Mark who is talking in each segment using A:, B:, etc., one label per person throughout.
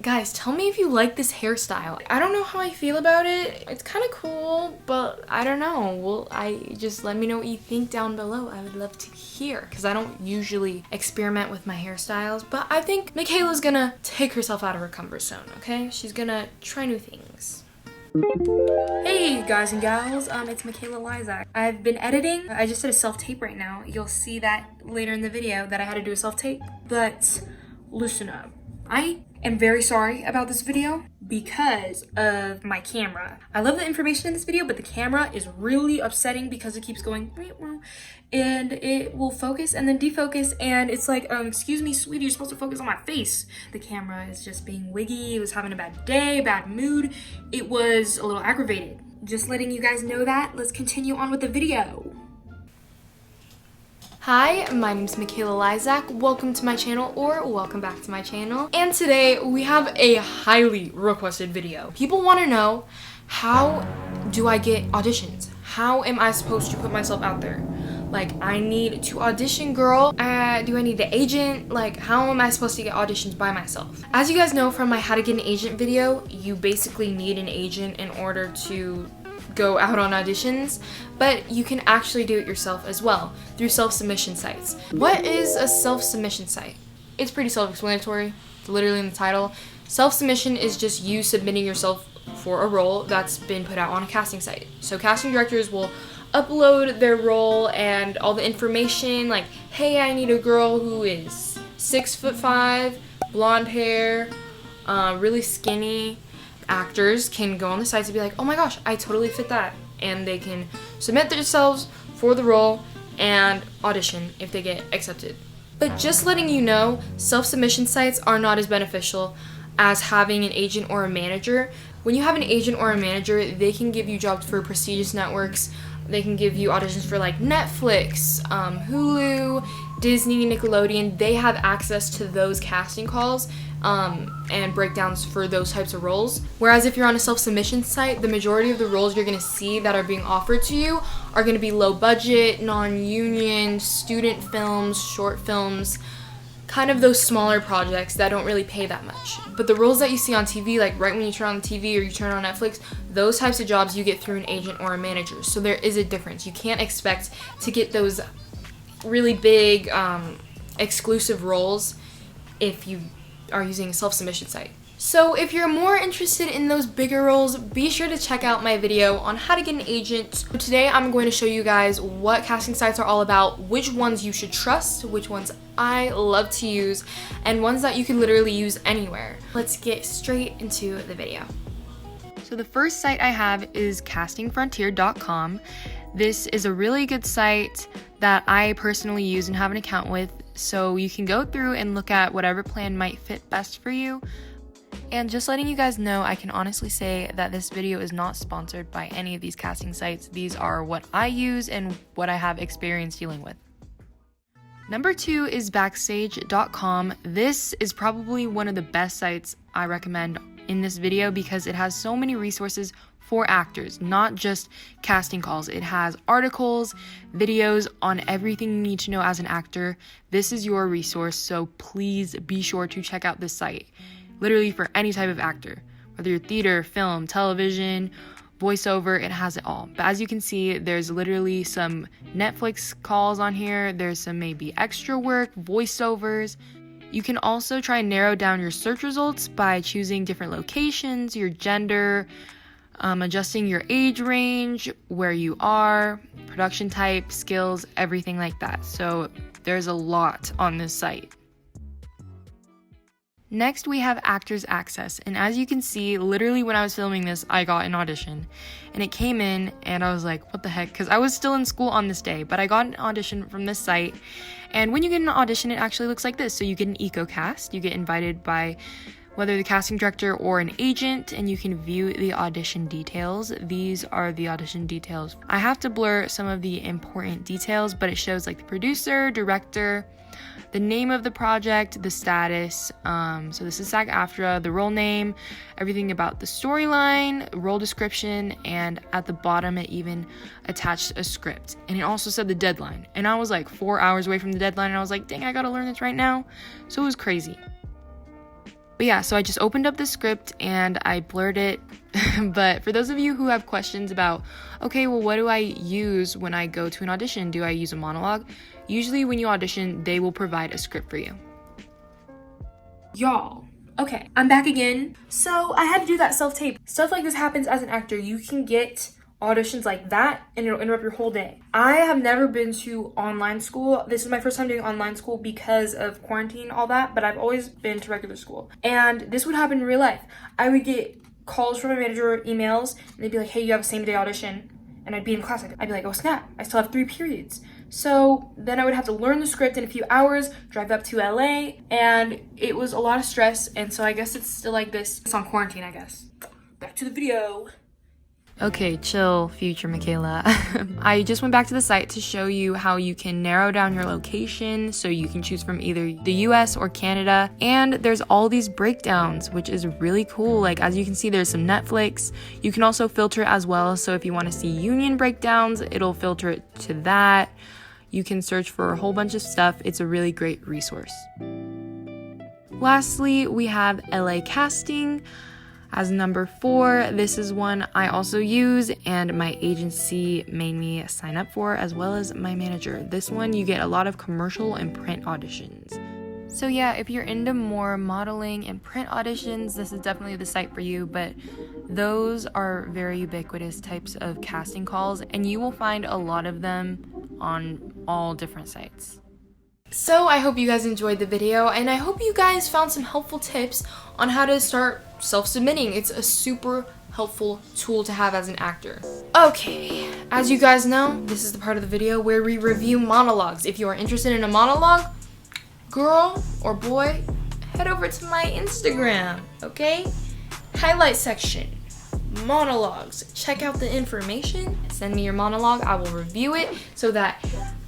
A: Guys, tell me if you like this hairstyle. I don't know how I feel about it. It's kind of cool, but I don't know. Just let me know what you think down below. I would love to hear, because I don't usually experiment with my hairstyles, but I think Michaela's gonna take herself out of her comfort zone, okay? She's gonna try new things. Hey guys and gals, it's Michaela Lysak. I've been editing. I just did a self-tape right now. You'll see that later in the video that I had to do a self-tape, but listen up. I am very sorry about this video because of my camera. I love the information in this video, but the camera is really upsetting because it keeps going and it will focus and then defocus, and it's like, excuse me, sweetie, you're supposed to focus on my face. The camera is just being wiggy. It was having a bad day, bad mood. It was a little aggravated. Just letting you guys know that. Let's continue on with the video. Hi, my name is Michaela Lysak. Welcome to my channel, or welcome back to my channel. And today we have a highly requested video. People want to know, how do I get auditions? How am I supposed to put myself out there? Like, I need to audition, girl. Do I need an agent? Like, how am I supposed to get auditions by myself? As you guys know from my how to get an agent video, you basically need an agent in order to go out on auditions, but you can actually do it yourself as well through self-submission sites. What is a self-submission site? It's pretty self-explanatory. It's literally in the title. Self-submission is just you submitting yourself for a role that's been put out on a casting site. So casting directors will upload their role and all the information, like, hey, I need a girl who is 6'5", blonde hair, really skinny. Actors can go on the sites and be like, oh my gosh, I totally fit that, and they can submit themselves for the role and audition if they get accepted. But just letting you know, self-submission sites are not as beneficial as having an agent or a manager. When you have an agent or a manager, they can give you jobs for prestigious networks. They can give you auditions for like Netflix, Hulu, Disney, Nickelodeon. They have access to those casting calls and breakdowns for those types of roles. Whereas if you're on a self-submission site, the majority of the roles you're going to see that are being offered to you are going to be low budget, non-union, student films, short films, kind of those smaller projects that don't really pay that much. But the roles that you see on TV, like right when you turn on the TV or you turn on Netflix, those types of jobs you get through an agent or a manager. So there is a difference. You can't expect to get those really big exclusive roles if you are using a self-submission site. So if you're more interested in those bigger roles, be sure to check out my video on how to get an agent. Today I'm going to show you guys what casting sites are all about, which ones you should trust, which ones I love to use, and ones that you can literally use anywhere. Let's get straight into the video. So the first site I have is Castingfrontiercom. This is a really good site that I personally use and have an account with, so you can go through and look at whatever plan might fit best for you. And just letting you guys know, I can honestly say that this video is not sponsored by any of these casting sites. These are what I use and what I have experience dealing with. Number 2 is Backstagecom. This is probably one of the best sites I recommend in this video because it has so many resources for actors, not just casting calls. It has articles, videos on everything you need to know as an actor. This is your resource, so please be sure to check out this site. Literally for any type of actor, whether you're theater, film, television, voiceover, it has it all. But as you can see, there's literally some Netflix calls on here. There's some maybe extra work, voiceovers. You can also try and narrow down your search results by choosing different locations, your gender, adjusting your age range, where you are, production type, skills, everything like that. So there's a lot on this site. Next, we have Actors Access, and as you can see, literally when I was filming this, I got an audition, and it came in, and I was like, what the heck, because I was still in school on this day, but I got an audition from this site, and when you get an audition, it actually looks like this. So you get an EcoCast, you get invited by whether the casting director or an agent, and you can view the audition details. These are the audition details. I have to blur some of the important details, but it shows like the producer, director, the name of the project, the status, so this is SAG-AFTRA, the role name, everything about the storyline, role description, and at the bottom it even attached a script. And it also said the deadline. And I was like 4 hours away from the deadline, and I was like, dang, I gotta learn this right now. So it was crazy. But yeah, so I just opened up the script and I blurred it. But for those of you who have questions about, okay, well, what do I use when I go to an audition? Do I use a monologue? Usually when you audition, they will provide a script for you. Y'all, okay, I'm back again. So I had to do that self-tape. Stuff like this happens as an actor. You can get auditions like that and it'll interrupt your whole day. I have never been to online school. This is my first time doing online school because of quarantine, all that, but I've always been to regular school. And this would happen in real life. I would get calls from my manager, emails, and they'd be like, hey, you have a same day audition. And I'd be in class, I'd be like, oh snap, I still have 3 periods. So then I would have to learn the script in a few hours, drive up to LA, and it was a lot of stress, and so I guess it's still like this. It's on quarantine, I guess. Back to the video. Okay, chill, future Michaela. I just went back to the site to show you how you can narrow down your location so you can choose from either the US or Canada. And there's all these breakdowns, which is really cool. Like, as you can see, there's some Netflix. You can also filter as well. So if you want to see union breakdowns, it'll filter it to that. You can search for a whole bunch of stuff. It's a really great resource. Lastly, we have LA Casting. As number 4, this is one I also use and my agency made me sign up for, as well as my manager. This one, you get a lot of commercial and print auditions. So yeah, if you're into more modeling and print auditions, this is definitely the site for you, but those are very ubiquitous types of casting calls, and you will find a lot of them on all different sites. So I hope you guys enjoyed the video, and I hope you guys found some helpful tips on how to start self-submitting. It's a super helpful tool to have as an actor. Okay, as you guys know, this is the part of the video where we review monologues. If you are interested in a monologue, girl or boy, head over to my Instagram, okay? Highlight section, monologues. Check out the information, send me your monologue, I will review it so that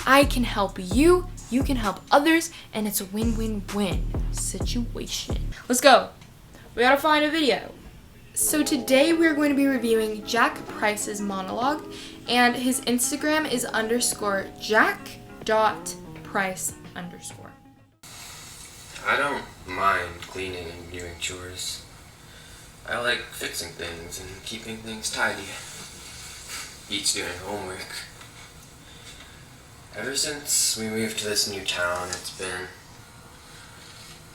A: I can help you, you can help others, and it's a win-win-win situation. Let's go. We gotta find a video. So today we're going to be reviewing Jack Price's monologue, and his Instagram is _jack.price_.
B: I don't mind cleaning and doing chores. I like fixing things and keeping things tidy. Beats doing homework. Ever since we moved to this new town, it's been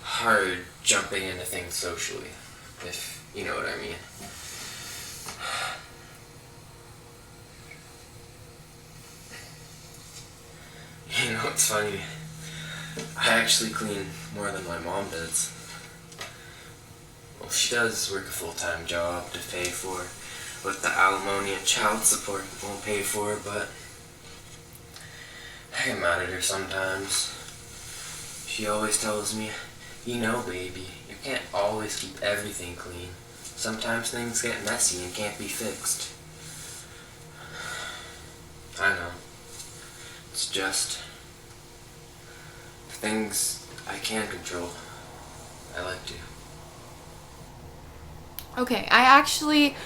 B: hard jumping into things socially, if you know what I mean. You know, it's funny. I actually clean more than my mom does. Well, she does work a full-time job to pay for what the alimony and child support won't pay for, but I get mad at her sometimes. She always tells me, you know, baby, you can't always keep everything clean. Sometimes things get messy and can't be fixed. I know. It's just things I can control. I like to.
A: Okay, I actually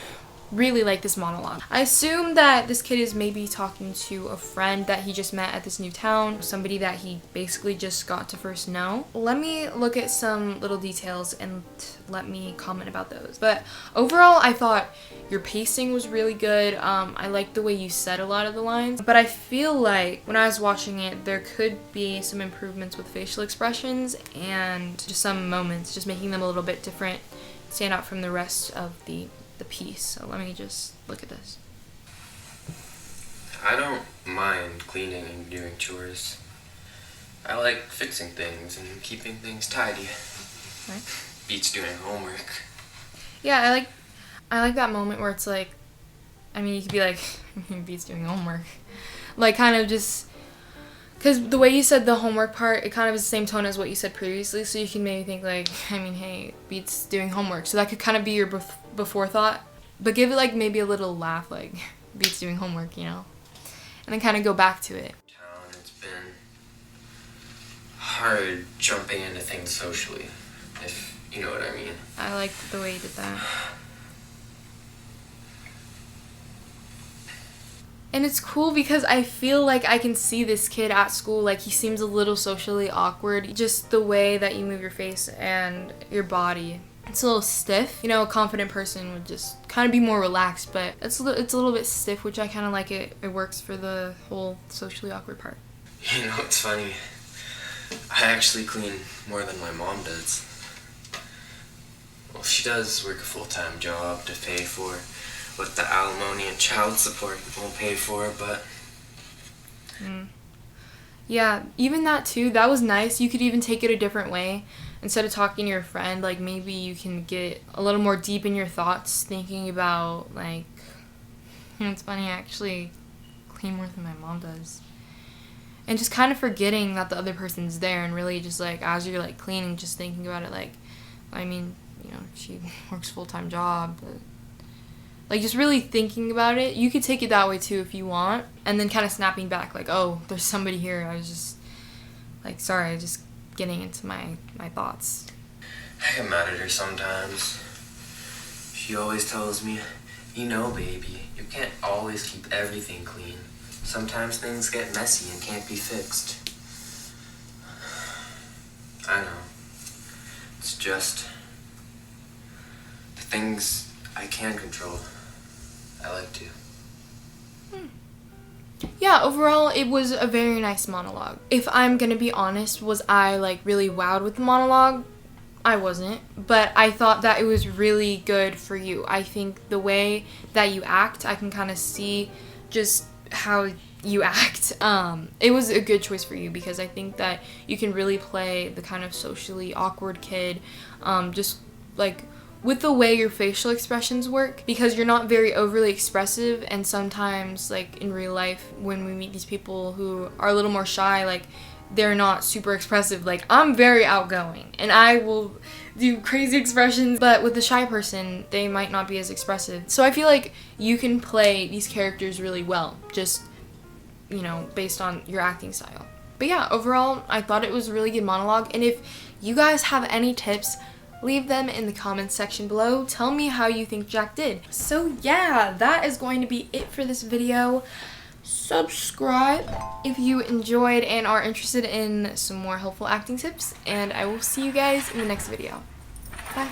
A: really like this monologue. I assume that this kid is maybe talking to a friend that he just met at this new town, somebody that he basically just got to first know. Let me look at some little details and let me comment about those. But overall, I thought your pacing was really good. I liked the way you said a lot of the lines, but I feel like when I was watching it, there could be some improvements with facial expressions and just some moments, just making them a little bit different, stand out from the rest of the piece. So let me just look at this.
B: I don't mind cleaning and doing chores. I like fixing things and keeping things tidy.
A: Right.
B: Beats doing homework.
A: Yeah, I like that moment where it's like, I mean, you could be like, beats doing homework. Like, kind of just, because the way you said the homework part, it kind of is the same tone as what you said previously, so you can maybe think like, I mean, hey, beats doing homework. So that could kind of be your before thought, but give it like maybe a little laugh, like, beats doing homework, you know? And then kind of go back to it.
B: It's been hard jumping into things socially, if you know what I mean.
A: I liked the way you did that. And it's cool because I feel like I can see this kid at school. Like, he seems a little socially awkward. Just the way that you move your face and your body. It's a little stiff. You know, a confident person would just kind of be more relaxed, but it's a little bit stiff, which I kind of like it. It works for the whole socially awkward part.
B: You know, it's funny. I actually clean more than my mom does. Well, she does work a full-time job to pay for what the alimony and child support won't pay for, but...
A: Yeah, even that too, that was nice. You could even take it a different way. Instead of talking to your friend, like, maybe you can get a little more deep in your thoughts, thinking about, like, it's funny, I actually clean more than my mom does. And just kind of forgetting that the other person's there, and really just, like, as you're, like, cleaning, just thinking about it, like, I mean, you know, she works a full-time job, but, like, just really thinking about it. You could take it that way too if you want, and then kind of snapping back, like, oh, there's somebody here. I was just, like, sorry, just getting into my thoughts.
B: I get mad at her sometimes. She always tells me, you know, baby, you can't always keep everything clean. Sometimes things get messy and can't be fixed. I know. It's just the things I can control, I like to.
A: Yeah, overall, it was a very nice monologue. If I'm gonna be honest, was I, like, really wowed with the monologue? I wasn't, but I thought that it was really good for you. I think the way that you act, I can kind of see just how you act. It was a good choice for you because I think that you can really play the kind of socially awkward kid, just, like, with the way your facial expressions work, because you're not very overly expressive, and sometimes, like, in real life, when we meet these people who are a little more shy, like, they're not super expressive. Like, I'm very outgoing, and I will do crazy expressions, but with the shy person, they might not be as expressive. So I feel like you can play these characters really well, just, you know, based on your acting style. But yeah, overall, I thought it was a really good monologue, and if you guys have any tips, leave them in the comments section below. Tell me how you think Jack did. So yeah, that is going to be it for this video. Subscribe if you enjoyed and are interested in some more helpful acting tips, and I will see you guys in the next video. Bye.